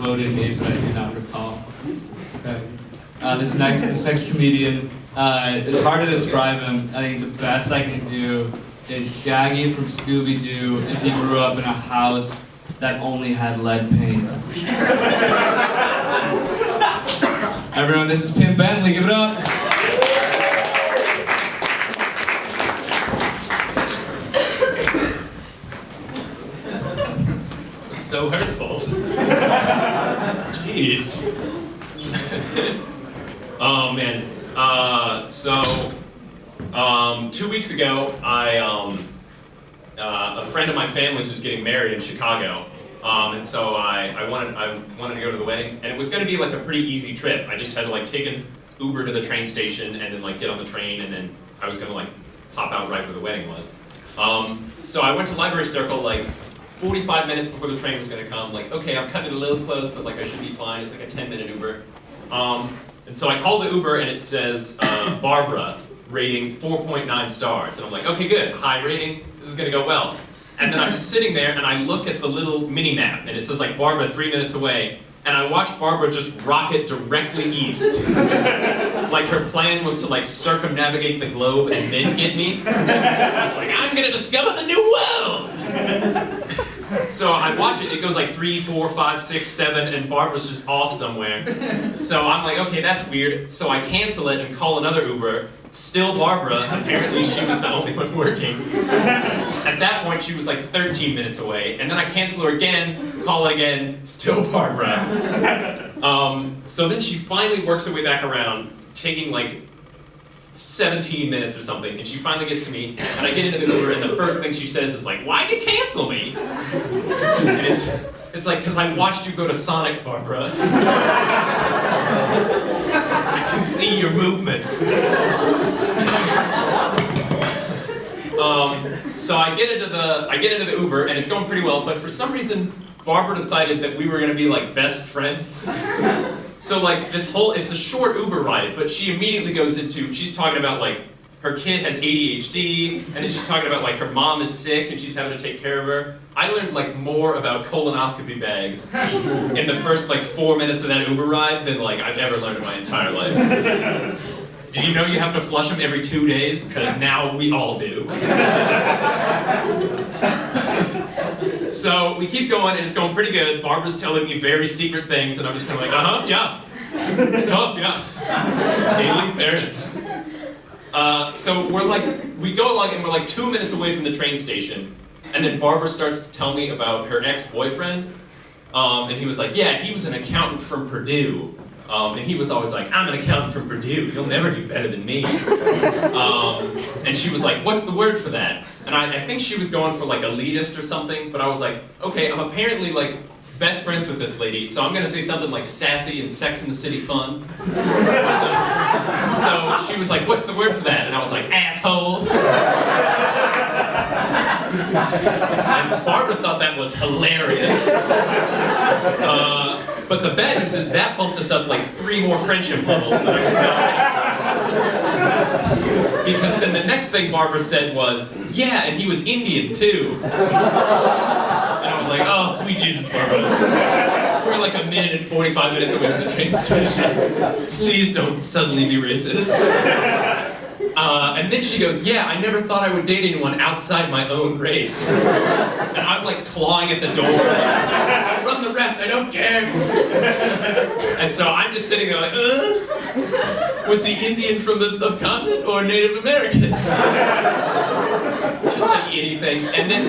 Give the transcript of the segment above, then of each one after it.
quoted me, but I do not recall. Okay. This next comedian, it's hard to describe him. I think the best I can do is Shaggy from Scooby-Doo if he grew up in a house that only had lead paint. Everyone, this is Tim Bentley. Give it up. So hurtful. Jeez. Oh man. 2 weeks ago, a friend of my family's was getting married in Chicago, and so I wanted to go to the wedding, and it was going to be like a pretty easy trip. I just had to like take an Uber to the train station and then like get on the train, and then I was going to like pop out right where the wedding was. So I went to Library Circle like 45 minutes before the train was going to come. Like, okay, I'm cutting it a little close, but like I should be fine. It's like a 10-minute Uber. And so I call the Uber and it says Barbara, rating 4.9 stars. And I'm like, okay, good, high rating, this is gonna go well. And then I'm sitting there and I look at the little mini map and it says like Barbara 3 minutes away. And I watch Barbara just rocket directly east. Like her plan was to like circumnavigate the globe and then get me. It's like, I'm gonna discover the new world! So I watch it, it goes like 3, 4, 5, 6, 7, and Barbara's just off somewhere. So I'm like, okay, that's weird. So I cancel it and call another Uber. Still Barbara, apparently she was the only one working. At that point, she was like 13 minutes away. And then I cancel her again, call it again, still Barbara. So then she finally works her way back around, taking like 17 minutes or something, and she finally gets to me, and I get into the Uber, and the first thing she says is like, why'd you cancel me? And it's like, because I watched you go to Sonic, Barbara. I can see your movement. So I get into the Uber, and it's going pretty well, but for some reason, Barbara decided that we were gonna be like best friends. So like it's a short Uber ride, but she immediately goes into, she's talking about like her kid has ADHD, and then she's talking about like her mom is sick and she's having to take care of her. I learned like more about colonoscopy bags in the first like 4 minutes of that Uber ride than like I've ever learned in my entire life. Did you know you have to flush them every 2 days? Because now we all do. So we keep going and it's going pretty good. Barbara's telling me very secret things and I'm just kind of like, yeah. It's tough, yeah. Ailing parents. So we go along and we're like 2 minutes away from the train station. And then Barbara starts to tell me about her ex-boyfriend. And he was like, yeah, he was an accountant from Purdue. And he was always like, I'm an accountant from Purdue, you'll never do better than me. And she was like, what's the word for that? And I think she was going for like elitist or something, but I was like, okay, I'm apparently like best friends with this lady, so I'm gonna say something like sassy and Sex and the City fun. So she was like, what's the word for that? And I was like, asshole. And Barbara thought that was hilarious. But the bad news is that bumped us up like 3 more friendship levels that I was not. Because then the next thing Barbara said was, yeah, and he was Indian too. And I was like, oh, sweet Jesus, Barbara. We're like a minute and 45 minutes away from the train station. Please don't suddenly be racist. And then she goes, yeah, I never thought I would date anyone outside my own race. And I'm like clawing at the door. I'll run the rest, I don't care. And so I'm just sitting there like, was he Indian from the subcontinent or Native American? Just like anything. And then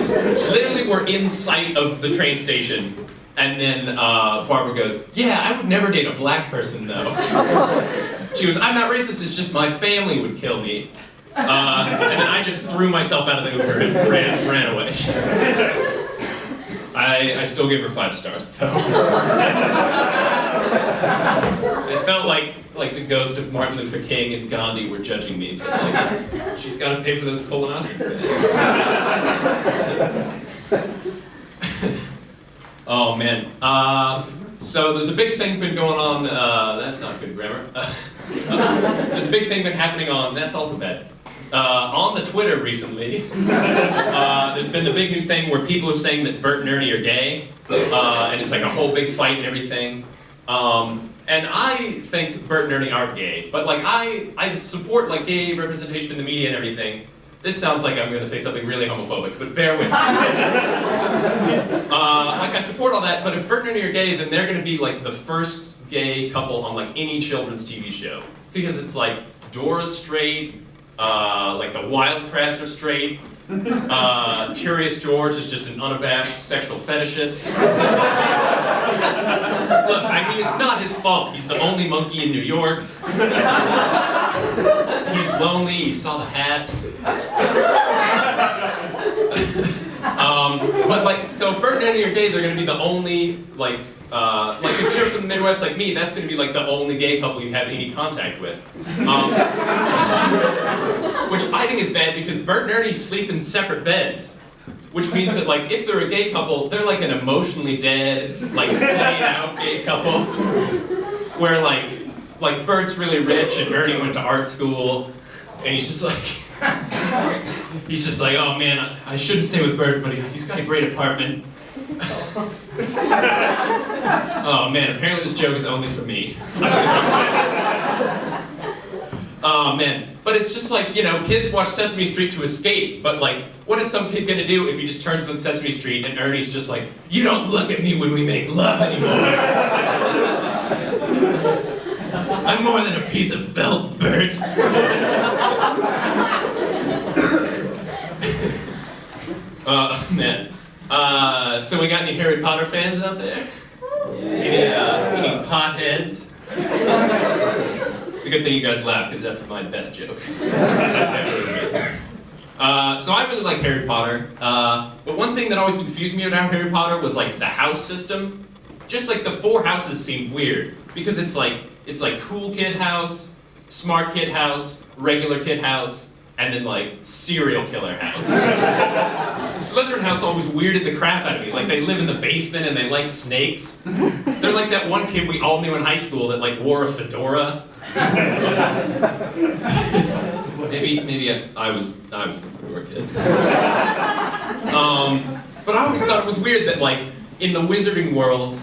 literally we're in sight of the train station. And then Barbara goes, yeah, I would never date a black person though. She goes, I'm not racist, it's just my family would kill me. And then I just threw myself out of the Uber and ran away. I still give her 5 stars though. I felt like the ghost of Martin Luther King and Gandhi were judging me, but like, she's got to pay for those colonoscopy bags. Oh man. So there's a big thing been going on, that's not good grammar. There's a big thing been happening on, that's also bad. On the Twitter recently, there's been the big new thing where people are saying that Bert and Ernie are gay. and it's like a whole big fight and everything. And I think Bert and Ernie are gay, but like I support like gay representation in the media and everything. This sounds like I'm going to say something really homophobic, but bear with me. Like I support all that, but if Bert and Ernie are gay, then they're going to be like the first gay couple on like any children's TV show, because it's like Dora's straight, like the Wild Kratts are straight. Curious George is just an unabashed sexual fetishist. Look, I mean, it's not his fault. He's the only monkey in New York. He's lonely, he saw the hat. But like, so Bert and Ernie are gay, they're gonna be the only, like if you're from the Midwest like me, that's gonna be like the only gay couple you have any contact with. Which I think is bad because Bert and Ernie sleep in separate beds. Which means that like, if they're a gay couple, they're like an emotionally dead, like played out gay couple. Where like Bert's really rich and Ernie went to art school, and he's just like, oh man, I shouldn't stay with Bert, but he's got a great apartment. Oh man, apparently this joke is only for me. Oh man, but it's just like, you know, kids watch Sesame Street to escape, but like, what is some kid gonna do if he just turns on Sesame Street and Ernie's just like, you don't look at me when we make love anymore. I'm more than a piece of felt, Bert. Man. So we got any Harry Potter fans out there? Any potheads? It's a good thing you guys laugh, because that's my best joke. So I really like Harry Potter. But one thing that always confused me about Harry Potter was like the house system. Just like the 4 houses seemed weird, because it's like cool kid house, smart kid house, regular kid house, and then like serial killer house. Slytherin house always weirded the crap out of me. Like they live in the basement and they like snakes. They're like that one kid we all knew in high school that like wore a fedora. maybe I was the fedora kid. But I always thought it was weird that like in the wizarding world,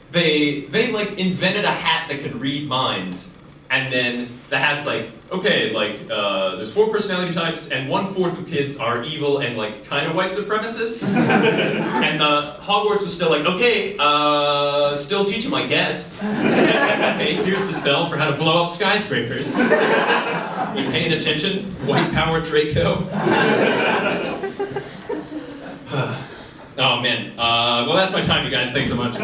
they like invented a hat that could read minds. And then the hat's like, okay, like, there's 4 personality types, and 1/4 of kids are evil and, like, kind of white supremacist. And Hogwarts was still like, okay, still teach them, I guess. Okay, here's the spell for how to blow up skyscrapers. You paying attention? White power Draco. Oh, man. Well, that's my time, you guys. Thanks so much.